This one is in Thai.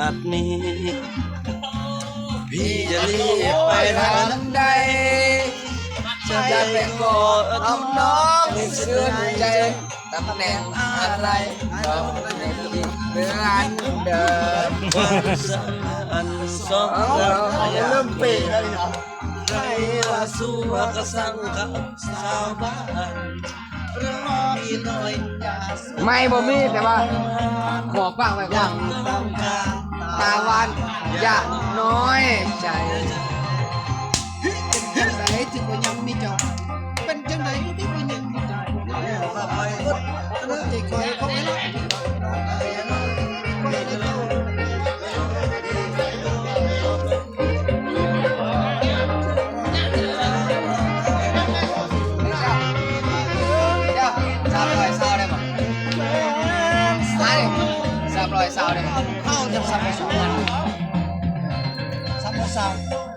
าตินี้พี่จะรีบไปทางใดจะได้ไปกอดน้องให้ชื่นใจตำแหน่งอะไรก็ไม่ได้เดือนเดิมวันสันสองเราเริ่มเปย์แล้วเหรอใครว่าสู้ก็สั่งกับสาวบ้านรอพี่หน่อยไม่บ่มีแต่ว่าขอฟังไว้ก่อนตาวันอย่าน้อยใจเป็นจังไดถึงว่ายังมีเจ้าเป็นจังไดที่ว่ายังมีเจ้าเริ่มใจคอยเขาไม่รัก300 ซาวได้บ่เอาจาก300 300